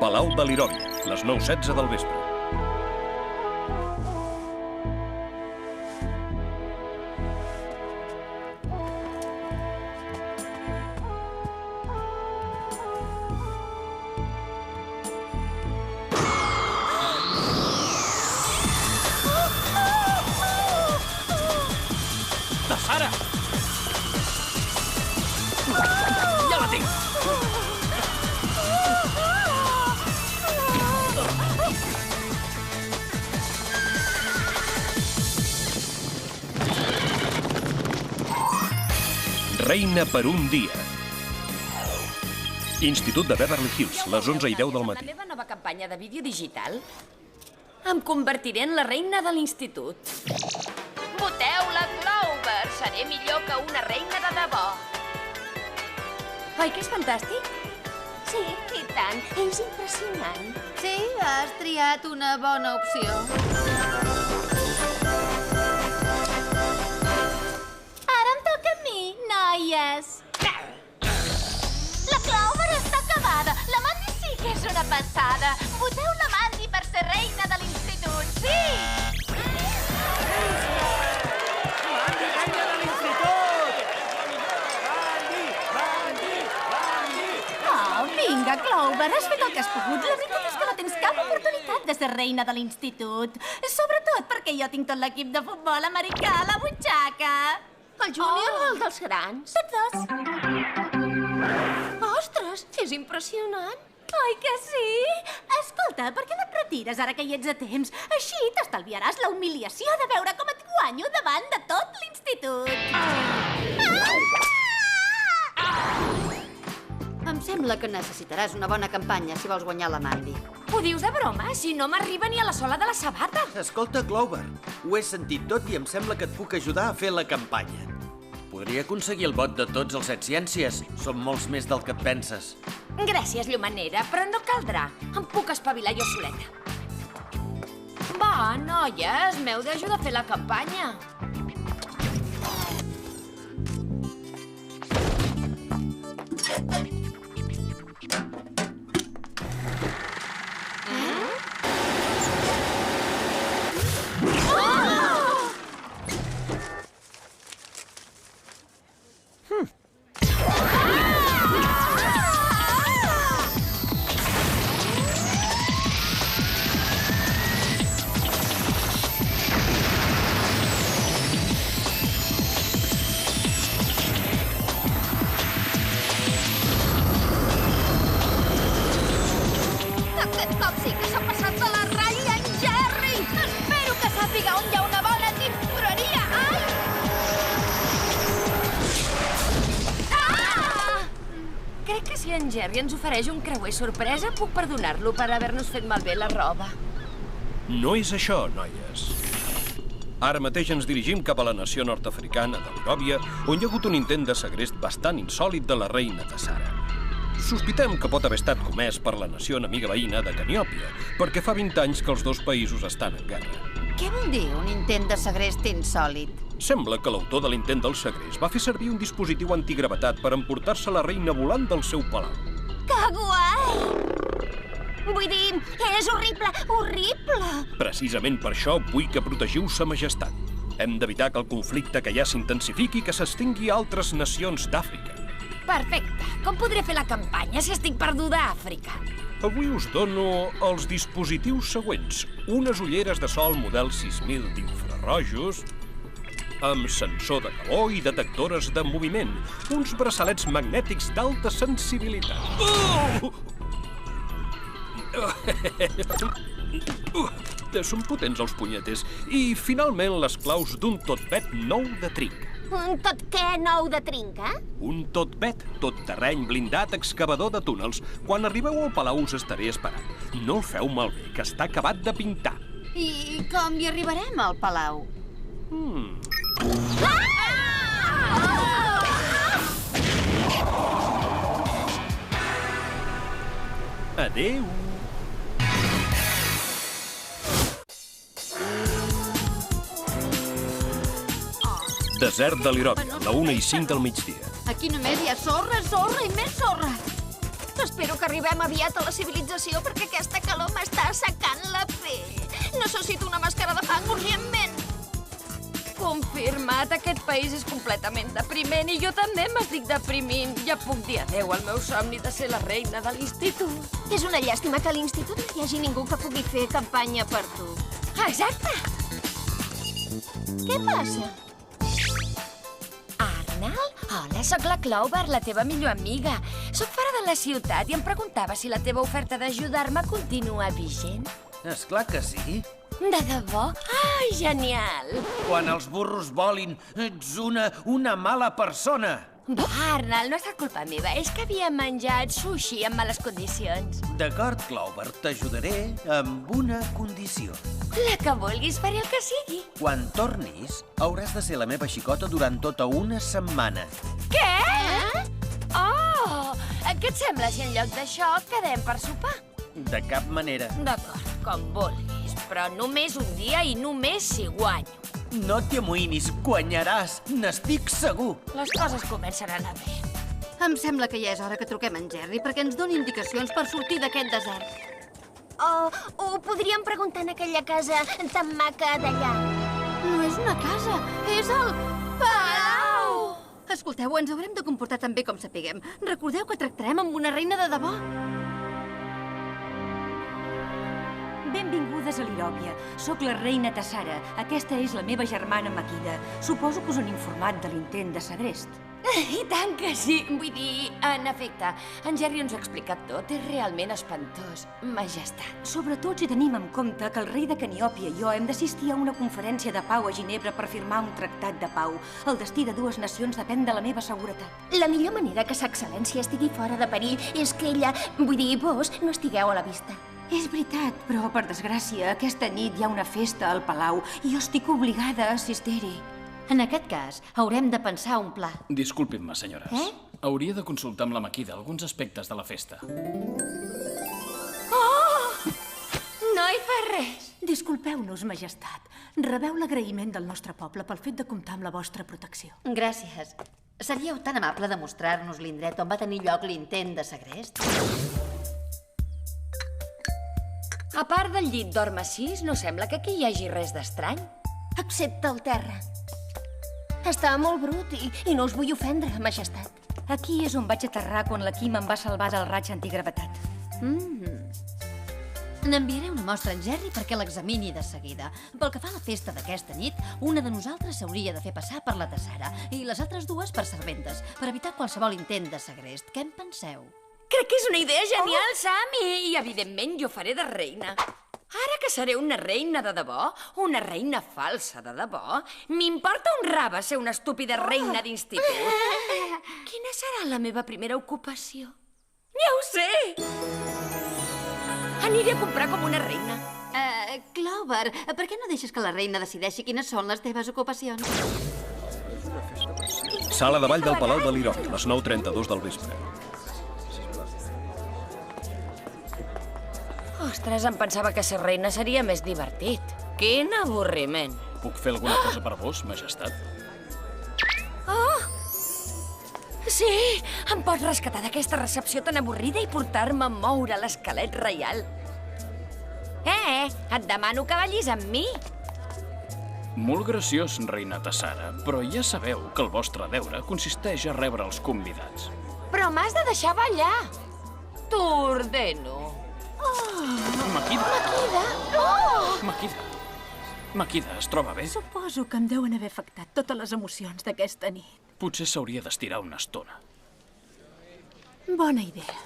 Palau de Liròvia, les 9:16 del vespre. La Sara! Ja la tinc! Reina per un dia. Institut de Beverly Hills, les 11:10 del matí. La meva nova campanya de vídeo digital em convertiré en la reina de l'institut. Voteu la Clover! Seré millor que una reina de debò. Oi que és fantàstic? Sí, i tant. És impressionant. Sí, has triat una bona opció. Ara em toca a mi, noies. La Clover està acabada. La Mandy sí que és una passada. Voteu la Mandy per ser reina de l'institut. Sí! Mandy, reina de l'institut! Mandy! Oh, vinga, Clover, has fet el que has pogut. La veritat és que no tens cap oportunitat de ser reina de l'institut. Sobretot perquè jo tinc tot l'equip de futbol americà a la butxaca. El júnior o el dels grans? Tots dos. Ostres, és impressionant. Oi que sí? Escolta, per què no et retires ara que hi ets a temps? Així t'estalviaràs la humiliació de veure com et guanyo davant de tot l'institut. Em sembla que necessitaràs una bona campanya si vols guanyar la Mandy. Ho dius de broma? Si no m'arriba ni a la sola de la sabata. Escolta, Clover, ho he sentit tot i em sembla que et puc ajudar a fer la campanya. Podria aconseguir el vot de tots els Set Ciències. Som molts més del que et penses. Gràcies, llumanera, però no caldrà. Em puc espavilar jo soleta. Va, noies, m'heu d'ajudar a fer la campanya. Aquest cop sí que s'ha passat de la ratlla, en Jerry! Espero que sàpiga on hi ha una bona tintoreria! Ai! Ah! Crec que si en Jerry ens ofereix un creuer sorpresa, puc perdonar-lo per haver-nos fet malbé la roba. No és això, noies. Ara mateix ens dirigim cap a la nació nord-africana de Liròvia, on hi ha hagut un intent de segrest bastant insòlit de la reina de Sara. Sospitem que pot haver estat comès per la nació enemiga veïna de Caniòpia, perquè fa 20 anys que els dos països estan en guerra. Què vol dir un intent de segrest insòlit? Sembla que l'autor de l'intent del segrest va fer servir un dispositiu antigravetat per emportar-se la reina volant del seu palau. Que guai! Vull dir, és horrible, horrible! Precisament per això vull que protegiu sa majestat. Hem d'evitar que el conflicte que ja s'intensifiqui i que s'estengui a altres nacions d'Àfrica. Perfecte. Com podré fer la campanya si estic perduda a Àfrica? Avui us dono els dispositius següents. Unes ulleres de sol model 6000 d'infrarrojos, amb sensor de calor i detectores de moviment. Uns braçalets magnètics d'alta sensibilitat. Són potents els punyetes. I, finalment, les claus d'un totbet nou de trinca. Un tot què nou de trinca? Un totbet, tot terreny blindat excavador de túnels. Quan arribeu al palau us estaré esperant. No el feu malbé, que està acabat de pintar. I com hi arribarem al palau? Adéu! Desert de Liròvia, la 1:05 del migdia. Aquí només hi ha sorra, sorra i més sorra. Espero que arribem aviat a la civilització perquè aquesta calor m'està assecant la pell. Necessito una màscara de fang urgentment. Confirmat, aquest país és completament depriment i jo també m'estic deprimint. Ja puc dir adeu al meu somni de ser la reina de l'institut. És una llàstima que a l'institut no hi hagi ningú que pugui fer campanya per tu. Exacte! Què passa? Arnold? Hola, sóc la Clover, la teva millor amiga. Soc fora de la ciutat i em preguntava si la teva oferta d'ajudar-me continua vigent. És clar que sí. De debò? Ai, genial! Quan els burros volin, ets una mala persona. Va, Arnold, no ha estat culpa meva. És que havia menjat sushi en males condicions. D'acord, Clover, t'ajudaré amb una condició. La que vulguis, faré el que sigui. Quan tornis, hauràs de ser la meva xicota durant tota una setmana. Què? Oh! Què et sembla si en lloc d'això quedem per sopar? De cap manera. D'acord, com vulguis, però només un dia i només si guanyo. No t'hi amoïnis, guanyaràs, n'estic segur. Les coses comencen a anar bé. Em sembla que ja és hora que truquem en Jerry perquè ens doni indicacions per sortir d'aquest desert. Ho podríem preguntar en aquella casa tan maca d'allà. No és una casa, és el palau! Escolteu, ens haurem de comportar tan bé com sapiguem. Recordeu que tractarem amb una reina de debò. Benvingudes a l'Iròbia. Soc la reina Tassara. Aquesta és la meva germana Makida. Suposo que us han informat de l'intent de segrest. I tant que sí. Vull dir, en efecte, en Jerry ens ho ha explicat tot. És realment espantós, majestat. Sobretot si tenim en compte que el rei de Caniòpia i jo hem d'assistir a una conferència de pau a Ginebra per firmar un tractat de pau. El destí de dues nacions depèn de la meva seguretat. La millor manera que sa excel·lència estigui fora de perill és que ella, vull dir, vos, no estigueu a la vista. És veritat, però, per desgràcia, aquesta nit hi ha una festa al palau i jo estic obligada a assistir-hi. En aquest cas, haurem de pensar un pla. Disculpin-me, senyores. Hauria de consultar amb la Makida alguns aspectes de la festa. No hi fa res. Disculpeu-nos, majestat. Rebeu l'agraïment del nostre poble pel fet de comptar amb la vostra protecció. Gràcies. Seríeu tan amable de mostrar-nos l'indret on va tenir lloc l'intent de segrest? A part del llit d'or massís, no sembla que aquí hi hagi res d'estrany. Excepte el terra. Està molt brut i no us vull ofendre, majestat. Aquí és on vaig aterrar quan la Kim em va salvar del raig antigravetat. N'enviaré una mostra en Jerry perquè l'examini de seguida. Pel que fa a la festa d'aquesta nit, una de nosaltres s'hauria de fer passar per la Tassara i les altres dues per serventes, per evitar qualsevol intent de segrest. Què en penseu? Crec que és una idea genial, Sam, i evidentment jo faré de reina. Ara que seré una reina de debò, una reina falsa de debò, m'importa un rave ser una estúpida reina d'institut. Quina serà la meva primera ocupació? Ja ho sé! Aniré a comprar com una reina. Clover, per què no deixes que la reina decideixi quines són les teves ocupacions? Sala de ball del Palau de l'Iròbia, les 9:32 del vespre. Ostres, em pensava que ser reina seria més divertit. Quin avorriment. Puc fer alguna cosa per vos, majestat? Sí, em pots rescatar d'aquesta recepció tan avorrida i portar-me a moure l'esquelet reial. Et demano que ballis amb mi. Molt graciós, reina Tassara, però ja sabeu que el vostre deure consisteix a rebre els convidats. Però m'has de deixar ballar. T'ordeno. Makida! Makida, es troba bé? Suposo que em deuen haver afectat totes les emocions d'aquesta nit. Potser s'hauria d'estirar una estona. Bona idea.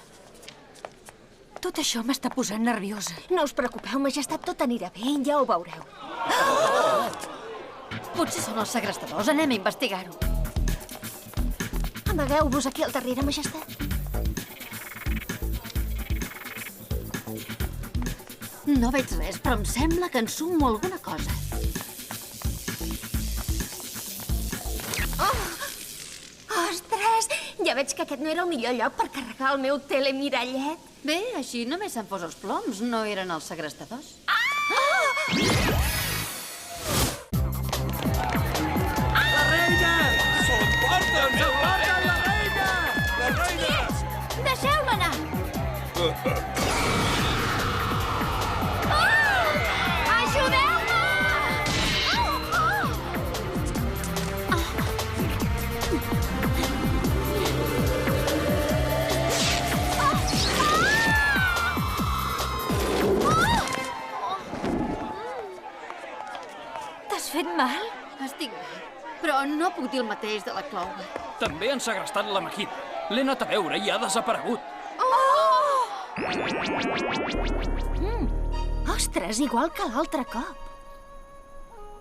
Tot això m'està posant nerviosa. No us preocupeu, majestat, tot anirà bé, ja ho veureu. Potser són els segrestadors, anem a investigar-ho. Amagueu-vos aquí al darrere, majestat. No veig res, però em sembla que ensumo alguna cosa. Ostres! Ja veig que aquest no era el millor lloc per carregar el meu telemirallet. Bé, així només se'n fos els ploms, no eren els segrestadors. La reina! S'emporten la reina! La reina! Deixeu-me anar! no puc dir el mateix de la Clover. També han segrestat la Makida. L'he anat a veure i ha desaparegut. Ostres, igual que l'altre cop.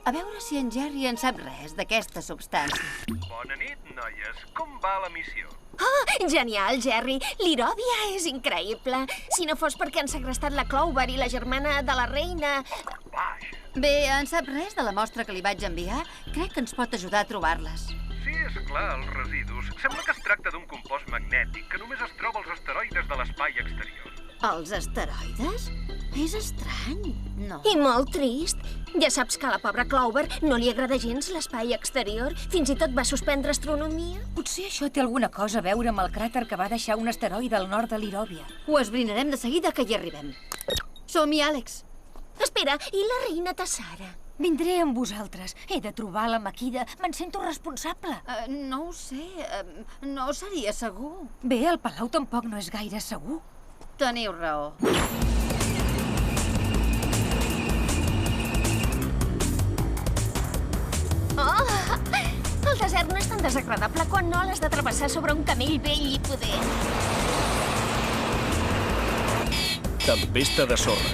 A veure si en Jerry en sap res d'aquesta substància. Bona nit, noies. Com va la missió? Oh, genial, Jerry. L'Iròdia és increïble. Si no fos perquè han segrestat la Clover i la germana de la reina... Bé, en sap res de la mostra que li vaig enviar? Crec que ens pot ajudar a trobar-les. Sí, és clar, els residus. Sembla que es tracta d'un compost magnètic que només es troba als asteroides de l'espai exterior. Els asteroides? És estrany, no? I molt trist. Ja saps que a la pobra Clover no li agrada gens l'espai exterior. Fins i tot va suspendre astronomia. Potser això té alguna cosa a veure amb el cràter que va deixar un asteroide al nord de l'Iròbia. Ho esbrinarem de seguida que hi arribem. Som-hi, Àlex. Espera, i la reina Tassara? Vindré amb vosaltres. He de trobar la Makida. Me'n sento responsable. No ho sé. No seria segur. Bé, el palau tampoc no és gaire segur. Teniu raó. Oh! El desert no és tan desagradable quan no l'has de travessar sobre un camell vell i poder. Tempesta de sorra.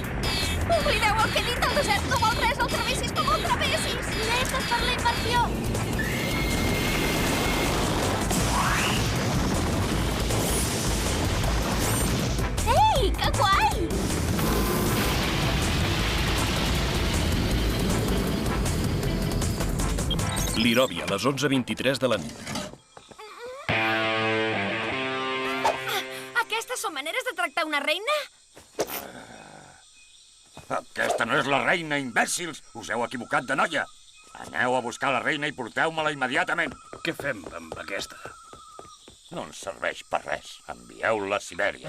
Oblideu el que he dit, el desert no vol res, el travessis com el travessis. Llestes per la inversió! Ei, que guai! L'Iròbia, a les 11:23 de la nit. Aquestes són maneres de tractar una reina? Aquesta no és la reina, imbècils! Us heu equivocat de noia! Aneu a buscar la reina i porteu-me-la immediatament! Què fem amb aquesta? No ens serveix per res. Envieu-la a Sibèria.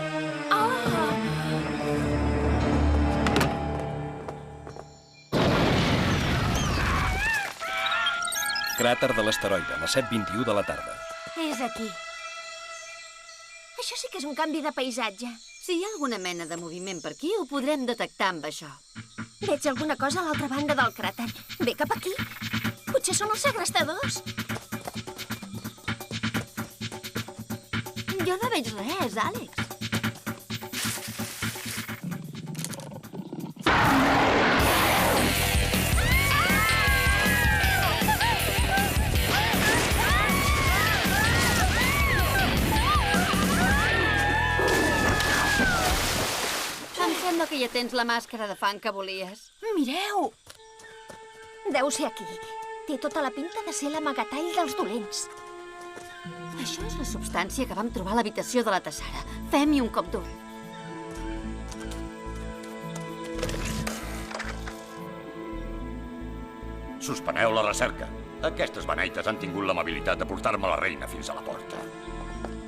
Cràter de l'asteroide, a les 7:21 de la tarda. És aquí. Això sí que és un canvi de paisatge. Si hi ha alguna mena de moviment per aquí, ho podrem detectar amb això. Veig alguna cosa a l'altra banda del cràter. Ve cap aquí. Potser són els segrestadors. Jo no veig res, Àlex. Sembla que ja tens la màscara de fang que volies. Mireu! Deu ser aquí. Té tota la pinta de ser l'amagatall dels dolents. Això és la substància que vam trobar a l'habitació de la Tassara. Fem-hi un cop d'ull. Suspeneu la recerca. Aquestes beneites han tingut l'amabilitat de portar-me la reina fins a la porta.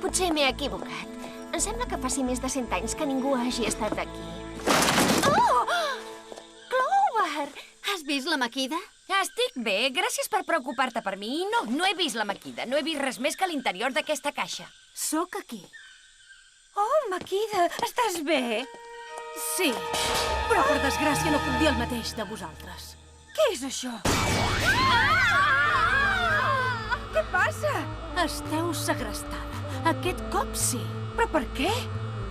Potser m'he equivocat. Em sembla que faci més de 100 anys que ningú hagi estat aquí. Oh! Clover! Has vist la Makida? Estic bé, gràcies per preocupar-te per mi. No he vist la Makida, no he vist res més que l'interior d'aquesta caixa. Sóc aquí. Oh, Makida, estàs bé? Sí, però per desgràcia no puc dir el mateix de vosaltres. Què és això? Què passa? Esteu segrestada. Aquest cop sí. Però per què?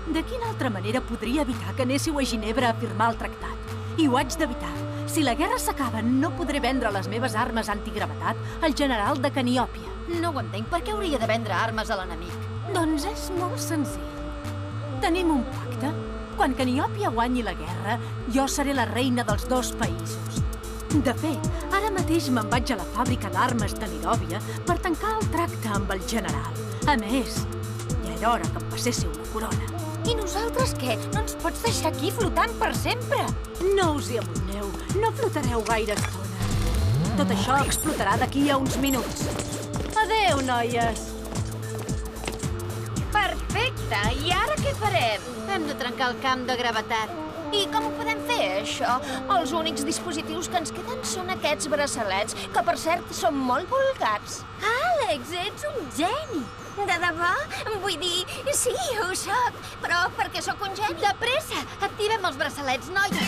De quina altra manera podria evitar que anéssiu a Ginebra a firmar el tractat? I ho haig d'evitar. Si la guerra s'acaba, no podré vendre les meves armes antigravetat al general de Caniòpia. No ho entenc. Per què hauria de vendre armes a l'enemic? Doncs és molt senzill. Tenim un pacte. Quan Caniòpia guanyi la guerra, jo seré la reina dels dos països. De fet, ara mateix me'n vaig a la fàbrica d'armes de l'Iròbia per tancar el tracte amb el general. A més, ja era hora que em passéssiu la corona. I nosaltres què? No ens pots deixar aquí flotant per sempre? No us hi amoïneu, no flotareu gaire estona. Tot això explotarà d'aquí a uns minuts. Adéu, noies. Perfecte, i ara què farem? Hem de trencar el camp de gravetat. I com ho podem fer, això? Els únics dispositius que ens queden són aquests braçalets, que, per cert, són molt vulgars. Àlex, ets un geni! De debò? Vull dir, sí, ho soc, però perquè sóc un geni. De pressa! Activem els braçalets, noia!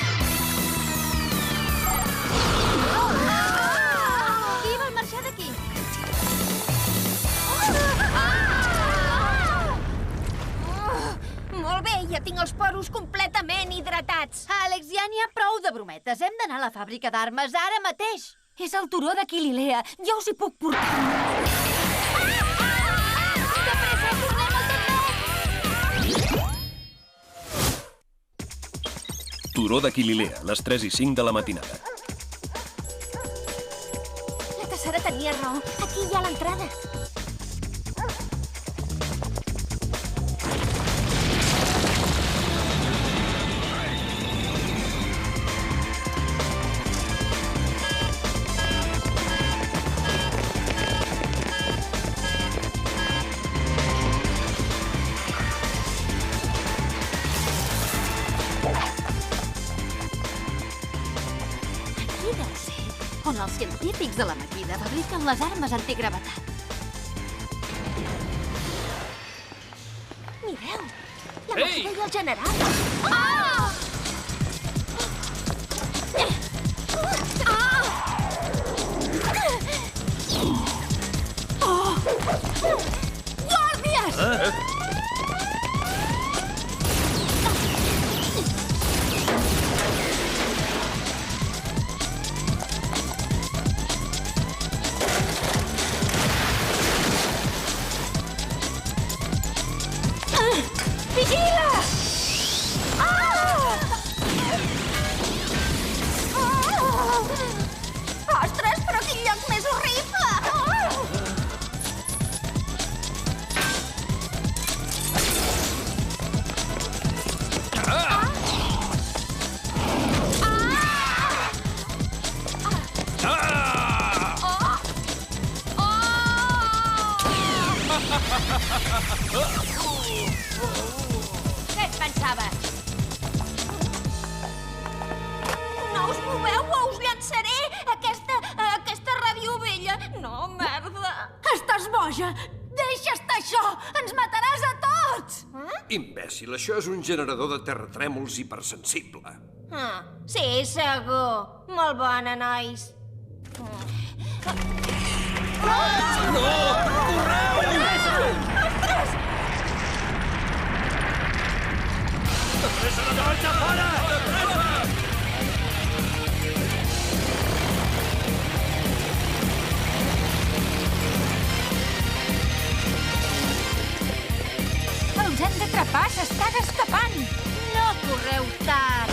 Qui vol marxar d'aquí? tinc els poros completament hidratats. Àlex, ja n'hi ha prou de brometes. Hem d'anar a la fàbrica d'armes ara mateix. És el turó d'Aquililea. Jo us hi puc portar. De pressa, tornem al tendret! Turó d'Aquililea, les 3 i 5 de la matinada. La Tessera tenia raó. Aquí hi ha l'entrada. On els científics de la Maquida fabriquen les armes antigravetat. Mireu, la Maquida i el general. Guàrdies! Vigila! Ostres, però quin lloc més horrible! Què et pensaves? No us moveu o us llançaré aquesta ràdio vella. No, merda. Estàs boja! Deixa estar això! Ens mataràs a tots! Imbècil, això és un generador de terratrèmols hipersensible. Sí, segur. Molt bona, nois. Els hem d'atrapar, s'estan escapant. No correu tard.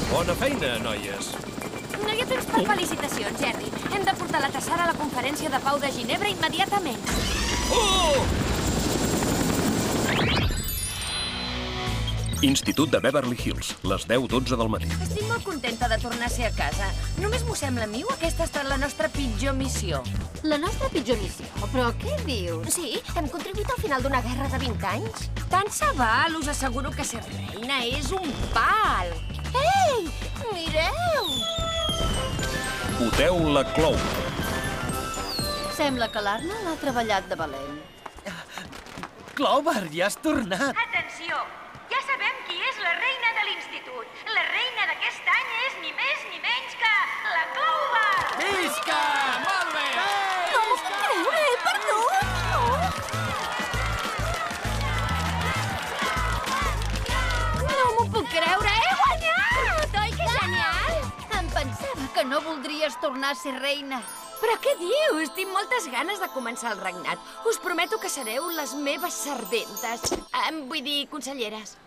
Bona feina, noies. No hi ha temps per felicitacions, Jerry. Hem de portar la Tessera a la conferència de pau de Ginebra immediatament. Institut de Beverly Hills, les 10:12 del matí. Estic molt contenta de tornar a ser a casa. Només m'ho sembla a mi o aquesta ha estat la nostra pitjor missió? La nostra pitjor missió? Però què dius? Sí, hem contribuït al final d'una guerra de 20 anys. Tant se val, us asseguro que ser reina és un pal. Ei, mireu! Boteu la clou. Sembla que l'Arna l'ha treballat de valent. Clover, ja has tornat. Atenció! Ja sabem qui és la reina de l'institut. La reina d'aquest any és ni més ni menys que la Clover! Visca! Molt bé! No m'ho puc creure, he perdut! No m'ho puc creure, he guanyat! Oi que genial? Em pensava que no voldries tornar a ser reina. Però què dius? Tinc moltes ganes de començar el regnat. Us prometo que sereu les meves serventes. Vull dir, conselleres.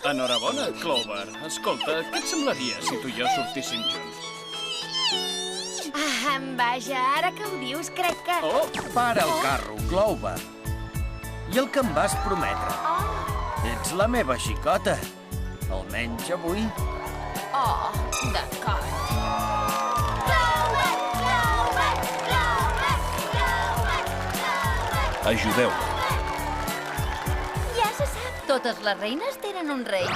Enhorabona, Clover. Escolta, què et semblaria si tu i jo sortíssim junts? Vaja, ara que ho dius, crec que... Oh, para el carro, Clover. I el que em vas prometre? Ets la meva xicota. Almenys avui. Oh, d'acord. Ajudeu. Ja se sap, totes les reines tenen un rei.